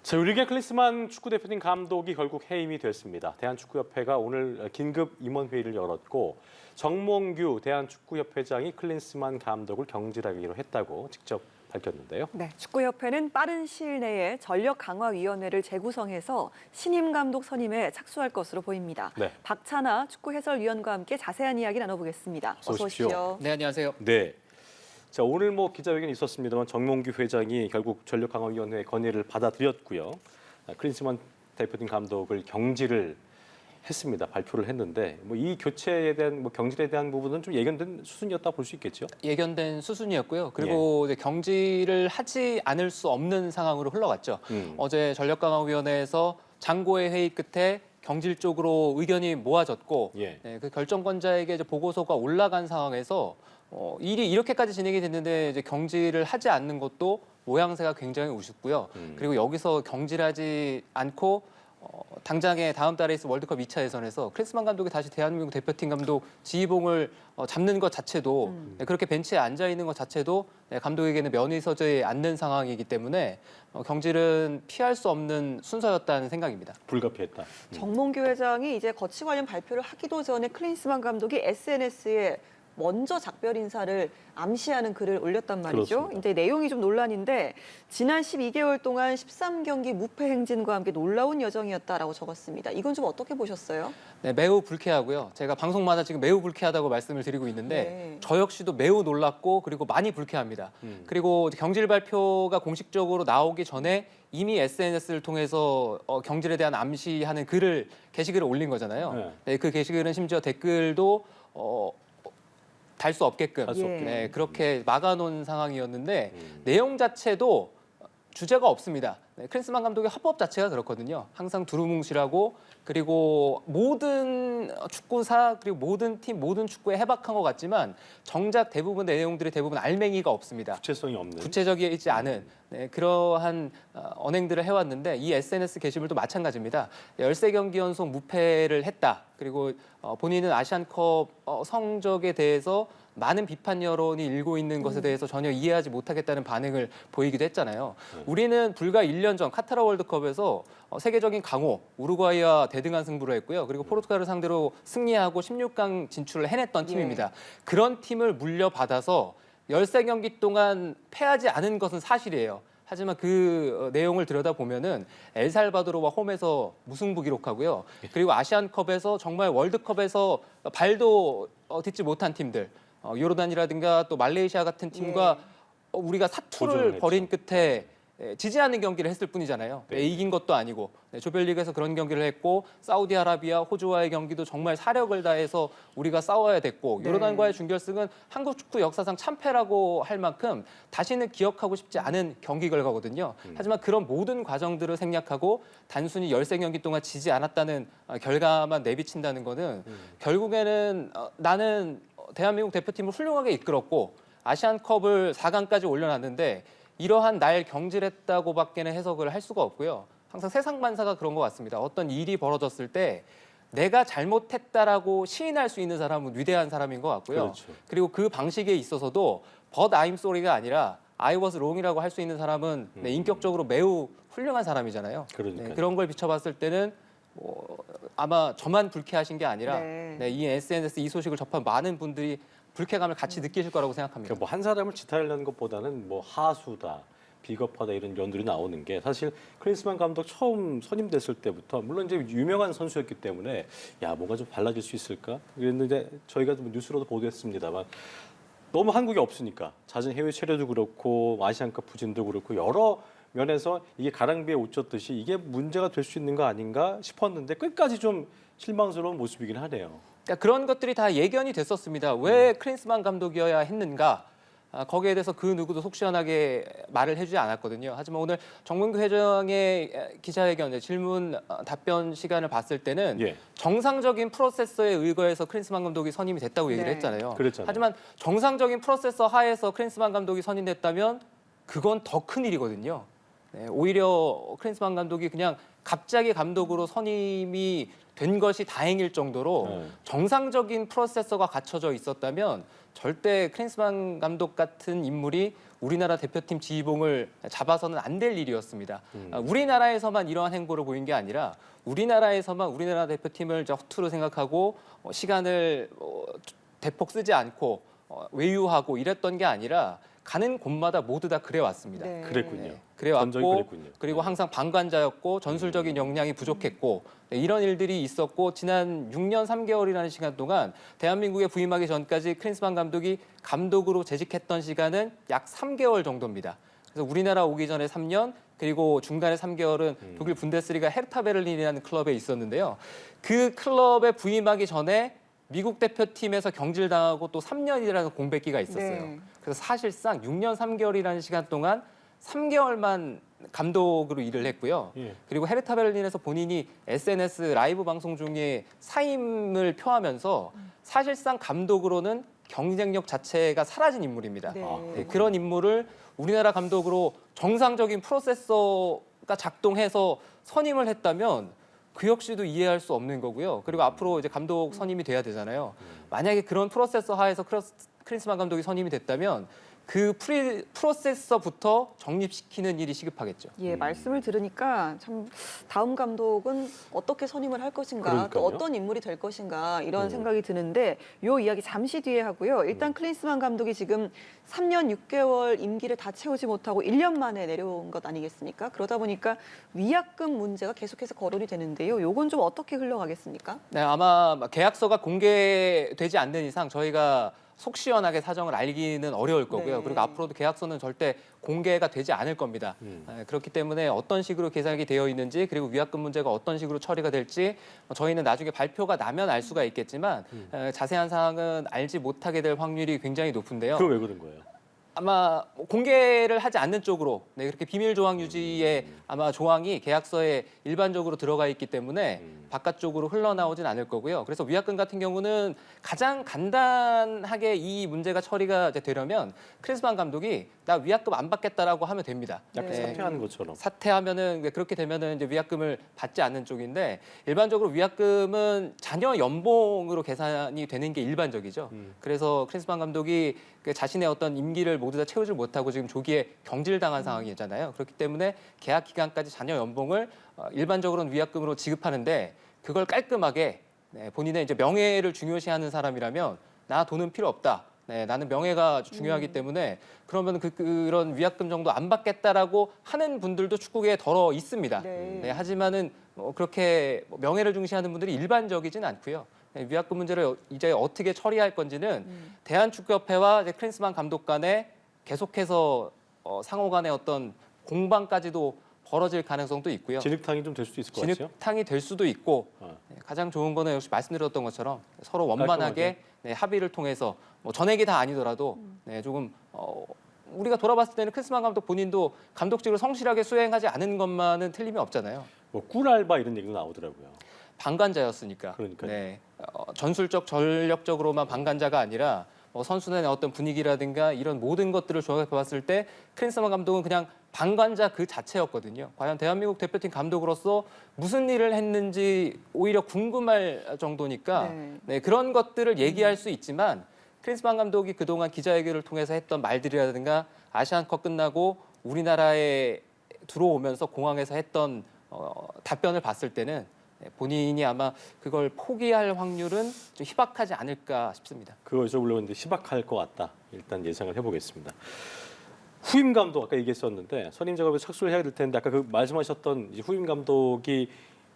자, 유리게 클린스만 축구대표팀 감독이 결국 해임이 됐습니다. 대한축구협회가 오늘 긴급 임원회의를 열었고 정몽규 대한축구협회장이 클린스만 감독을 경질하기로 했다고 직접 밝혔는데요. 네, 축구협회는 빠른 시일 내에 전력강화위원회를 재구성해서 신임 감독 선임에 착수할 것으로 보입니다. 네. 박찬아 축구 해설위원과 함께 자세한 이야기 나눠보겠습니다. 어서 오십시오. 네, 안녕하세요. 네. 자, 오늘 기자회견이 있었습니다만 정몽규 회장이 결국 전력강화위원회 건의를 받아들였고요. 클린스만 대표팀 감독을 경질을 했습니다. 발표를 했는데 이 교체에 대한 경질에 대한 부분은 좀 예견된 수순이었다 볼 수 있겠죠? 예견된 수순이었고요. 그리고 이제 경질을 하지 않을 수 없는 상황으로 흘러갔죠. 어제 전력강화위원회에서 장고의 회의 끝에 경질 쪽으로 의견이 모아졌고 예. 네, 그 결정권자에게 이제 보고서가 올라간 상황에서 일이 이렇게까지 진행이 됐는데 이제 경질을 하지 않는 것도 모양새가 굉장히 우습고요. 그리고 여기서 경질하지 않고 당장에 다음 달에 있을 월드컵 2차 예선에서 클린스만 감독이 다시 대한민국 대표팀 감독 지휘봉을 잡는 것 자체도 그렇게 ben치에 앉아 있는 것 자체도 감독에게는 면이 서지 않는 상황이기 때문에 경질은 피할 수 없는 순서였다는 생각입니다. 불가피했다. 정몽규 회장이 이제 거치 관련 발표를 하기도 전에 클린스만 감독이 SNS에 먼저 작별 인사를 암시하는 글을 올렸단 말이죠. 그렇습니다. 이제 내용이 좀 논란인데 지난 12개월 동안 13경기 무패 행진과 함께 놀라운 여정이었다라고 적었습니다. 이건 좀 어떻게 보셨어요? 네, 매우 불쾌하고요. 제가 방송마다 지금 매우 불쾌하다고 말씀을 드리고 있는데 네. 저 역시도 매우 놀랐고 그리고 많이 불쾌합니다. 그리고 경질 발표가 공식적으로 나오기 전에 이미 SNS를 통해서 경질에 대한 암시하는 게시글을 올린 거잖아요. 네. 네, 그 게시글은 심지어 댓글도 달 수 없게끔 달 수 없게. 네, 그렇게 막아놓은 상황이었는데 내용 자체도 주제가 없습니다. 네, 클린스만 감독의 화법 자체가 그렇거든요. 항상 두루뭉실하고 그리고 모든 축구사 그리고 모든 팀 모든 축구에 해박한 것 같지만 정작 대부분 내용들이 대부분 알맹이가 없습니다. 구체성이 없는. 구체적이지 않은 그러한 언행들을 해왔는데 이 SNS 게시물도 마찬가지입니다. 13경기 연속 무패를 했다. 그리고 본인은 아시안컵 성적에 대해서 많은 비판 여론이 일고 있는 것에 대해서 전혀 이해하지 못하겠다는 반응을 보이기도 했잖아요. 우리는 불과 1년 전 카타르 월드컵에서 세계적인 강호 우루과이와 대등한 승부를 했고요. 그리고 포르투갈을 상대로 승리하고 16강 진출을 해냈던 팀입니다. 그런 팀을 물려받아서 13경기 동안 패하지 않은 것은 사실이에요. 하지만 그 내용을 들여다보면은 엘살바도르와 홈에서 무승부 기록하고요. 그리고 아시안컵에서 정말 월드컵에서 발도 딛지 못한 팀들, 요르단이라든가 또 말레이시아 같은 팀과 우리가 도전을 사투를 했죠. 벌인 끝에 지지 않는 경기를 했을 뿐이잖아요. 이긴 것도 아니고 조별리그에서 그런 경기를 했고 사우디아라비아, 호주와의 경기도 정말 사력을 다해서 우리가 싸워야 됐고 요르단과의 준결승은 한국 축구 역사상 참패라고 할 만큼 다시는 기억하고 싶지 않은 경기 결과거든요. 하지만 그런 모든 과정들을 생략하고 단순히 13경기 동안 지지 않았다는 결과만 내비친다는 거는 결국에는 나는 대한민국 대표팀을 훌륭하게 이끌었고 아시안컵을 4강까지 올려놨는데 이러한 날 경질했다고밖에는 해석을 할 수가 없고요. 항상 세상만사가 그런 것 같습니다. 어떤 일이 벌어졌을 때 내가 잘못했다라고 시인할 수 있는 사람은 위대한 사람인 것 같고요. 그렇죠. 그리고 그 방식에 있어서도 But I'm sorry가 아니라 I was wrong이라고 할 수 있는 사람은 인격적으로 매우 훌륭한 사람이잖아요. 그러니까요. 그런 걸 비춰봤을 때는 아마 저만 불쾌하신 게 아니라 네. 이 SNS 이 소식을 접한 많은 분들이 불쾌감을 같이 느끼실 거라고 생각합니다. 그러니까 한 사람을 지탄하려는 것보다는 하수다, 비겁하다 이런 연들이 나오는 게 사실 클린스만 감독 처음 선임됐을 때부터 물론 이제 유명한 선수였기 때문에 뭔가 좀 달라질 수 있을까 그랬는데 저희가 좀 뉴스로도 보도했습니다만 너무 한국에 없으니까 잦은 해외 체류도 그렇고 아시안컵 부진도 그렇고 여러 면에서 이게 가랑비에 옷 젖듯이 이게 문제가 될 수 있는 거 아닌가 싶었는데 끝까지 좀 실망스러운 모습이긴 하네요. 그러니까 그런 것들이 다 예견이 됐었습니다. 왜 클린스만 감독이어야 했는가? 거기에 대해서 그 누구도 속 시원하게 말을 해주지 않았거든요. 하지만 오늘 정몽규 회장의 기자회견 질문 답변 시간을 봤을 때는 정상적인 프로세서에 의거해서 클린스만 감독이 선임이 됐다고 얘기를 했잖아요. 그랬잖아요. 하지만 정상적인 프로세서 하에서 클린스만 감독이 선임됐다면 그건 더 큰 일이거든요. 오히려 클린스만 감독이 그냥 갑자기 감독으로 선임이 된 것이 다행일 정도로 정상적인 프로세서가 갖춰져 있었다면 절대 클린스만 감독 같은 인물이 우리나라 대표팀 지휘봉을 잡아서는 안 될 일이었습니다. 우리나라에서만 이러한 행보를 보인 게 아니라 우리나라에서만 우리나라 대표팀을 허투루 생각하고 시간을 대폭 쓰지 않고 외유하고 이랬던 게 아니라 가는 곳마다 모두 다 그래왔습니다. 네. 그랬군요. 전적이 그래왔고 그랬군요. 그리고 항상 방관자였고 전술적인 역량이 부족했고 이런 일들이 있었고 지난 6년 3개월이라는 시간 동안 대한민국에 부임하기 전까지 클린스만 감독이 감독으로 재직했던 시간은 약 3개월 정도입니다. 그래서 우리나라 오기 전에 3년 그리고 중간에 3개월은 독일 분데스리가 헤르타 베를린이라는 클럽에 있었는데요. 그 클럽에 부임하기 전에 미국 대표팀에서 경질당하고 또 3년이라는 공백기가 있었어요. 네. 그래서 사실상 6년 3개월이라는 시간 동안 3개월만 감독으로 일을 했고요. 예. 그리고 헤르타 베를린에서 본인이 SNS 라이브 방송 중에 사임을 표하면서 사실상 감독으로는 경쟁력 자체가 사라진 인물입니다. 네. 네, 그런 인물을 우리나라 감독으로 정상적인 프로세서가 작동해서 선임을 했다면 그 역시도 이해할 수 없는 거고요. 그리고 앞으로 이제 감독 선임이 돼야 되잖아요. 만약에 그런 프로세서 하에서 클린스만 감독이 선임이 됐다면 그 프로세서부터 정립시키는 일이 시급하겠죠. 예, 말씀을 들으니까 참 다음 감독은 어떻게 선임을 할 것인가, 또 그러니까요. 어떤 인물이 될 것인가 이런 생각이 드는데 요 이야기 잠시 뒤에 하고요. 일단 클린스만 감독이 지금 3년 6개월 임기를 다 채우지 못하고 1년 만에 내려온 것 아니겠습니까? 그러다 보니까 위약금 문제가 계속해서 거론이 되는데요. 요건 좀 어떻게 흘러가겠습니까? 네, 아마 계약서가 공개되지 않는 이상 저희가 속 시원하게 사정을 알기는 어려울 거고요. 네. 그리고 앞으로도 계약서는 절대 공개가 되지 않을 겁니다. 그렇기 때문에 어떤 식으로 계산이 되어 있는지 그리고 위약금 문제가 어떤 식으로 처리가 될지 저희는 나중에 발표가 나면 알 수가 있겠지만 자세한 사항은 알지 못하게 될 확률이 굉장히 높은데요. 그럼 왜 그런 거예요? 아마 공개를 하지 않는 쪽으로 그렇게 비밀 조항 유지의 아마 조항이 계약서에 일반적으로 들어가 있기 때문에 바깥쪽으로 흘러나오진 않을 거고요. 그래서 위약금 같은 경우는 가장 간단하게 이 문제가 처리가 이제 되려면 클린스만 감독이 나 위약금 안 받겠다라고 하면 됩니다. 약간 네. 사퇴하는 것처럼. 사퇴하면은 그렇게 되면은 이제 위약금을 받지 않는 쪽인데 일반적으로 위약금은 자녀 연봉으로 계산이 되는 게 일반적이죠. 그래서 클린스만 감독이 자신의 어떤 임기를 모두 다 채우지 못하고 지금 조기에 경질당한 상황이잖아요. 그렇기 때문에 계약 기간까지 자녀 연봉을 일반적으로는 위약금으로 지급하는데 그걸 깔끔하게 본인의 이제 명예를 중요시하는 사람이라면 나 돈은 필요 없다. 나는 명예가 아주 중요하기 때문에 그러면 그런 위약금 정도 안 받겠다라고 하는 분들도 축구계에 덜어 있습니다. 네. 하지만은 그렇게 명예를 중시하는 분들이 일반적이진 않고요. 위약금 문제를 이제 어떻게 처리할 건지는 대한축구협회와 이제 클린스만 감독 간에 계속해서 상호 간의 어떤 공방까지도 벌어질 가능성도 있고요. 진흙탕이 좀 될 수도 있을 것 같아요. 진흙탕이 될 수도 있고 어. 가장 좋은 거는 역시 말씀드렸던 것처럼 서로 원만하게 합의를 통해서 전액이 다 아니더라도 조금 우리가 돌아봤을 때는 클린스만 감독 본인도 감독직을 성실하게 수행하지 않은 것만은 틀림이 없잖아요. 뭐 꿀알바 이런 얘기도 나오더라고요. 방관자였으니까. 그러니까요. 전술적 전력적으로만 방관자가 아니라 선수단의 어떤 분위기라든가 이런 모든 것들을 종합해 봤을 때 클린스만 감독은 그냥 방관자 그 자체였거든요. 과연 대한민국 대표팀 감독으로서 무슨 일을 했는지 오히려 궁금할 정도니까 그런 것들을 얘기할 수 있지만 클린스만 감독이 그동안 기자회견을 통해서 했던 말들이라든가 아시안컵 끝나고 우리나라에 들어오면서 공항에서 했던 답변을 봤을 때는 본인이 아마 그걸 포기할 확률은 좀 희박하지 않을까 싶습니다. 그거 여쭤보려고 희박할 것 같다. 일단 예상을 해보겠습니다. 후임 감독 아까 얘기했었는데 선임 작업에 착수를 해야 될 텐데 아까 그 말씀하셨던 이제 후임 감독이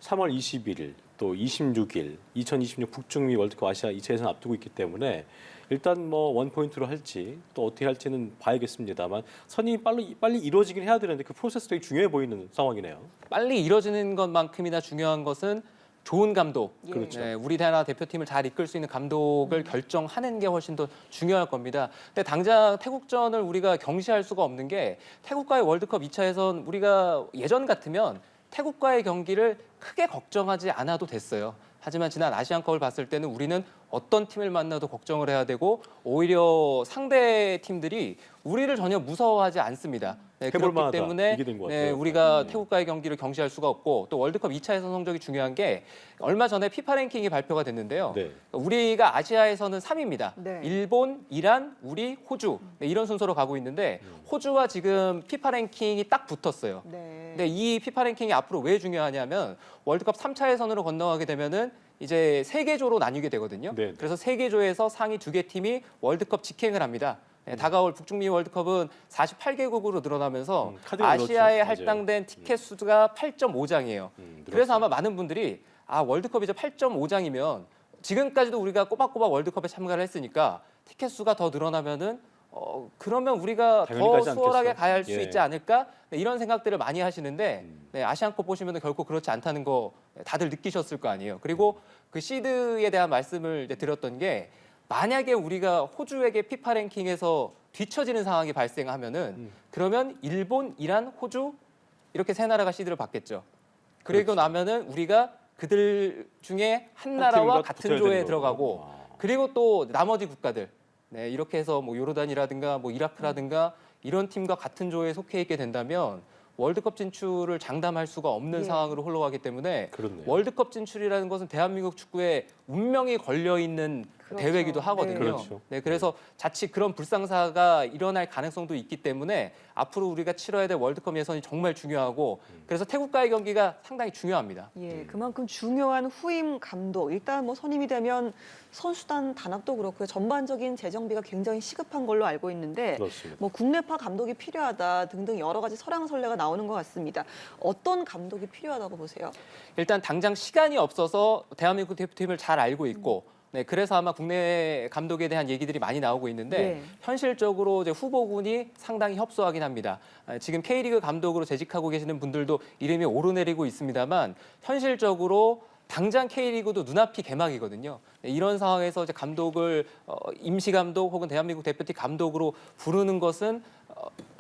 3월 21일 또 26일 2026 북중미 월드컵 아시아 2차 예선 앞두고 있기 때문에 일단 뭐 원포인트로 할지 또 어떻게 할지는 봐야겠습니다만 선임이 빨리 이루어지긴 해야 되는데 그 프로세스 되게 중요해 보이는 상황이네요. 빨리 이뤄지는 것만큼이나 중요한 것은 좋은 감독, 그렇죠. 우리나라 대표팀을 잘 이끌 수 있는 감독을 결정하는 게 훨씬 더 중요할 겁니다. 근데 당장 태국전을 우리가 경시할 수가 없는 게 태국과의 월드컵 2차 예선 우리가 예전 같으면 태국과의 경기를 크게 걱정하지 않아도 됐어요. 하지만 지난 아시안컵을 봤을 때는 우리는 어떤 팀을 만나도 걱정을 해야 되고 오히려 상대 팀들이 우리를 전혀 무서워하지 않습니다. 네, 해볼 그렇기 만하다. 때문에 이게 된것 네, 같아요. 우리가 네. 태국과의 경기를 경시할 수가 없고 또 월드컵 2차 예선 성적이 중요한 게 얼마 전에 피파 랭킹이 발표가 됐는데요. 네. 우리가 아시아에서는 3위입니다. 네. 일본, 이란, 우리, 호주 네, 이런 순서로 가고 있는데 호주와 지금 피파 랭킹이 딱 붙었어요. 네. 근데 이 피파 랭킹이 앞으로 왜 중요하냐면 월드컵 3차 예선으로 건너가게 되면은 이제 3개조로 나뉘게 되거든요. 네. 그래서 3개조에서 상위 2개 팀이 월드컵 직행을 합니다. 네, 다가올 북중미 월드컵은 48개국으로 늘어나면서 카드가 아시아에 늘었죠. 할당된 티켓 수가 8.5장이에요. 그래서 아마 늘었어요. 많은 분들이 월드컵 이제 8.5장이면 지금까지도 우리가 꼬박꼬박 월드컵에 참가를 했으니까 티켓 수가 더 늘어나면은 그러면 우리가 당연히 더 가지 수월하게 않겠어? 갈 수 예. 있지 않을까? 네, 이런 생각들을 많이 하시는데 네, 아시안컵 보시면 결코 그렇지 않다는 거 다들 느끼셨을 거 아니에요. 그리고 그 시드에 대한 말씀을 이제 드렸던 게 만약에 우리가 호주에게 피파 랭킹에서 뒤처지는 상황이 발생하면은 그러면 일본, 이란, 호주 이렇게 세 나라가 시드를 받겠죠. 그리고 그렇죠. 나면은 우리가 그들 중에 한 한 나라와 팀과 같은 붙어야 조에 되는 들어가고 거고. 그리고 또 나머지 국가들 네, 이렇게 해서 뭐 요르단이라든가 뭐 이라크라든가 이런 팀과 같은 조에 속해 있게 된다면 월드컵 진출을 장담할 수가 없는 예. 상황으로 흘러가기 때문에 그렇네요. 월드컵 진출이라는 것은 대한민국 축구에 운명이 걸려 있는 그렇죠. 대회이기도 하거든요. 네. 그렇죠. 네, 그래서 자칫 그런 불상사가 일어날 가능성도 있기 때문에 앞으로 우리가 치러야 될 월드컵 예선이 정말 중요하고 그래서 태국과의 경기가 상당히 중요합니다. 예, 그만큼 중요한 후임 감독. 일단 뭐 선임이 되면 선수단 단합도 그렇고요. 전반적인 재정비가 굉장히 시급한 걸로 알고 있는데 그렇습니다. 뭐 국내파 감독이 필요하다 등등 여러 가지 설왕설래가 나오는 것 같습니다. 어떤 감독이 필요하다고 보세요? 일단 당장 시간이 없어서 대한민국 대표팀을 잘 알고 있고 네, 그래서 아마 국내 감독에 대한 얘기들이 많이 나오고 있는데 네. 현실적으로 이제 후보군이 상당히 협소하긴 합니다. 지금 K리그 감독으로 재직하고 계시는 분들도 이름이 오르내리고 있습니다만 현실적으로 당장 K리그도 눈앞이 개막이거든요. 네, 이런 상황에서 이제 감독을 임시 감독 혹은 대한민국 대표팀 감독으로 부르는 것은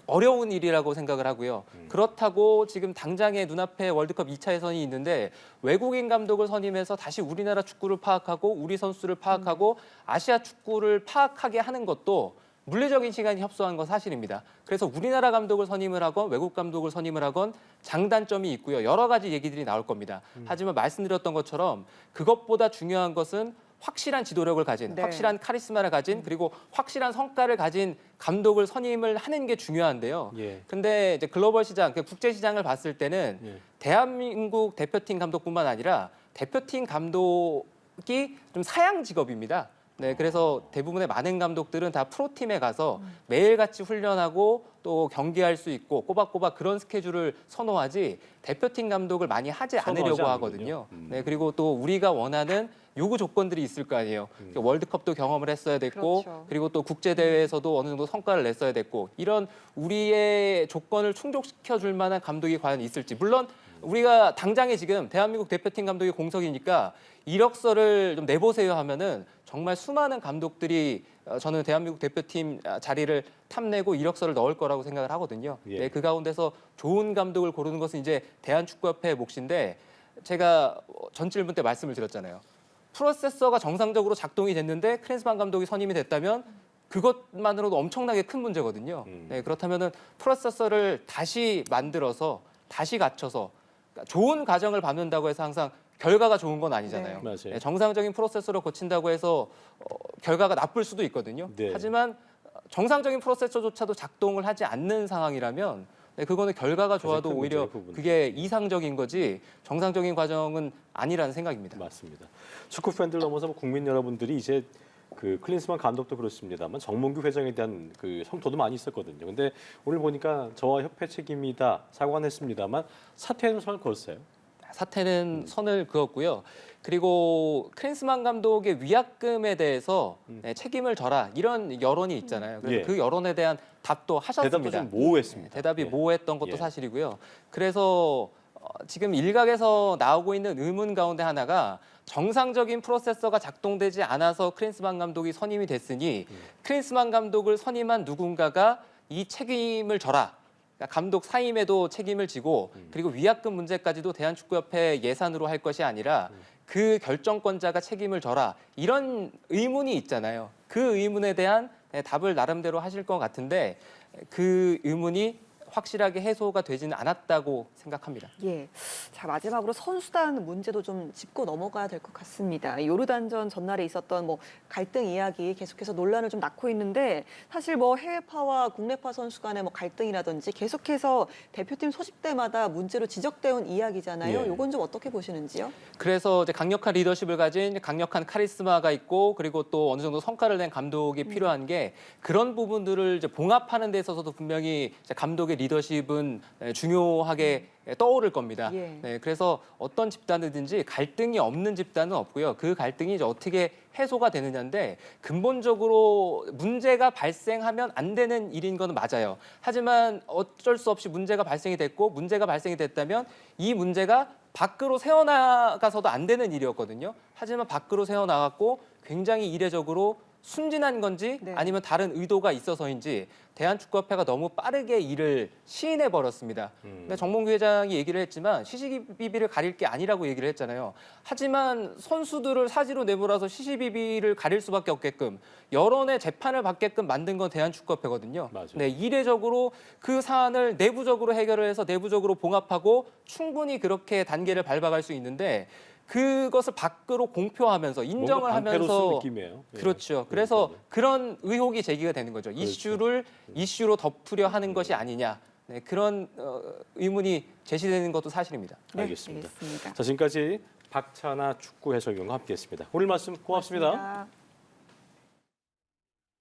어려운 일이라고 생각을 하고요. 그렇다고 지금 당장에 눈앞에 월드컵 2차 예선이 있는데 외국인 감독을 선임해서 다시 우리나라 축구를 파악하고 우리 선수를 파악하고 아시아 축구를 파악하게 하는 것도 물리적인 시간이 협소한 건 사실입니다. 그래서 우리나라 감독을 선임을 하건 외국 감독을 선임을 하건 장단점이 있고요. 여러 가지 얘기들이 나올 겁니다. 하지만 말씀드렸던 것처럼 그것보다 중요한 것은 확실한 지도력을 가진, 네. 확실한 카리스마를 가진, 그리고 확실한 성과를 가진 감독을 선임을 하는 게 중요한데요. 예. 근데 이제 글로벌 시장, 국제 시장을 봤을 때는 예. 대한민국 대표팀 감독뿐만 아니라 대표팀 감독이 좀 사양 직업입니다. 네, 그래서 대부분의 많은 감독들은 다 프로팀에 가서 매일같이 훈련하고 또 경기할 수 있고 꼬박꼬박 그런 스케줄을 선호하지 대표팀 감독을 많이 하지 선호하지 않으려고 않는군요. 하거든요. 네, 그리고 또 우리가 원하는 요구 조건들이 있을 거 아니에요. 월드컵도 경험을 했어야 됐고 그렇죠. 그리고 또 국제 대회에서도 어느 정도 성과를 냈어야 됐고 이런 우리의 조건을 충족시켜 줄 만한 감독이 과연 있을지. 물론 우리가 당장에 지금 대한민국 대표팀 감독이 공석이니까 이력서를 좀 내보세요 하면은 정말 수많은 감독들이 저는 대한민국 대표팀 자리를 탐내고 이력서를 넣을 거라고 생각을 하거든요. 예. 네, 그 가운데서 좋은 감독을 고르는 것은 이제 대한축구협회의 몫인데 제가 전 질문 때 말씀을 드렸잖아요. 프로세서가 정상적으로 작동이 됐는데 클린스만 감독이 선임이 됐다면 그것만으로도 엄청나게 큰 문제거든요. 네, 그렇다면은 프로세서를 다시 만들어서 다시 갖춰서 그러니까 좋은 과정을 밟는다고 해서 항상 결과가 좋은 건 아니잖아요. 네. 맞아요. 네, 정상적인 프로세서를 거친다고 해서 결과가 나쁠 수도 있거든요. 네. 하지만 정상적인 프로세서조차도 작동을 하지 않는 상황이라면 네, 그거는 결과가 좋아도 큰 오히려 문제예요, 그 부분은. 그게 이상적인 거지 정상적인 과정은 아니라는 생각입니다. 맞습니다. 축구 팬들 넘어서 뭐 국민 여러분들이 이제 그 클린스만 감독도 그렇습니다만 정몽규 회장에 대한 그 성토도 많이 있었거든요. 근데 오늘 보니까 저와 협회 책임이다 사과는 했습니다만 사퇴는 선을 그었어요. 사퇴는 선을 그었고요. 그리고 클린스만 감독의 위약금에 대해서 네, 책임을 져라 이런 여론이 있잖아요. 그래서 예. 그 여론에 대한 답도 하셨습니다. 대답도 좀 모호했습니다. 네, 대답이 예. 모호했던 것도 예. 사실이고요. 그래서 지금 일각에서 나오고 있는 의문 가운데 하나가 정상적인 프로세서가 작동되지 않아서 클린스만 감독이 선임이 됐으니 클린스만 감독을 선임한 누군가가 이 책임을 져라. 그러니까 감독 사임에도 책임을 지고 그리고 위약금 문제까지도 대한축구협회 예산으로 할 것이 아니라 그 결정권자가 책임을 져라. 이런 의문이 있잖아요. 그 의문에 대한 답을 나름대로 하실 것 같은데 그 의문이 확실하게 해소가 되지는 않았다고 생각합니다. 예. 자, 마지막으로 선수단 문제도 좀 짚고 넘어가야 될 것 같습니다. 요르단전 전날에 있었던 뭐 갈등 이야기 계속해서 논란을 좀 낳고 있는데 사실 뭐 해외파와 국내파 선수 간의 뭐 갈등이라든지 계속해서 대표팀 소집 때마다 문제로 지적되어 온 이야기잖아요. 예. 요건 좀 어떻게 보시는지요? 그래서 이제 강력한 리더십을 가진 강력한 카리스마가 있고 그리고 또 어느 정도 성과를 낸 감독이 필요한 게 그런 부분들을 이제 봉합하는 데 있어서도 분명히 이제 감독의 리더십은 중요하게 떠오를 겁니다. 예. 네, 그래서 어떤 집단이든지 갈등이 없는 집단은 없고요. 그 갈등이 이제 어떻게 해소가 되느냐인데 근본적으로 문제가 발생하면 안 되는 일인 건 맞아요. 하지만 어쩔 수 없이 문제가 발생이 됐고 문제가 발생이 됐다면 이 문제가 밖으로 새어나가서도 안 되는 일이었거든요. 하지만 밖으로 새어나갔고 굉장히 이례적으로 순진한 건지 네. 아니면 다른 의도가 있어서인지 대한축구협회가 너무 빠르게 일을 시인해 버렸습니다. 근데 정몽규 회장이 얘기를 했지만 시시비비를 가릴 게 아니라고 얘기를 했잖아요. 하지만 선수들을 사지로 내몰아서 시시비비를 가릴 수밖에 없게끔 여론의 재판을 받게끔 만든 건 대한축구협회거든요. 맞아요. 네, 이례적으로 그 사안을 내부적으로 해결을 해서 내부적으로 봉합하고 충분히 그렇게 단계를 밟아갈 수 있는데 그것을 밖으로 공표하면서 인정을 뭔가 방패로 쓴 하면서 느낌이에요. 예. 그렇죠. 그래서 그러니까요. 그런 의혹이 제기가 되는 거죠. 그렇죠. 이슈를 이슈로 덮으려 하는 것이 아니냐. 네, 그런 의문이 제시되는 것도 사실입니다. 네, 알겠습니다. 알겠습니다. 자, 지금까지 박찬아 축구 해설위원과 함께했습니다. 오늘 말씀 고맙습니다. 고맙습니다.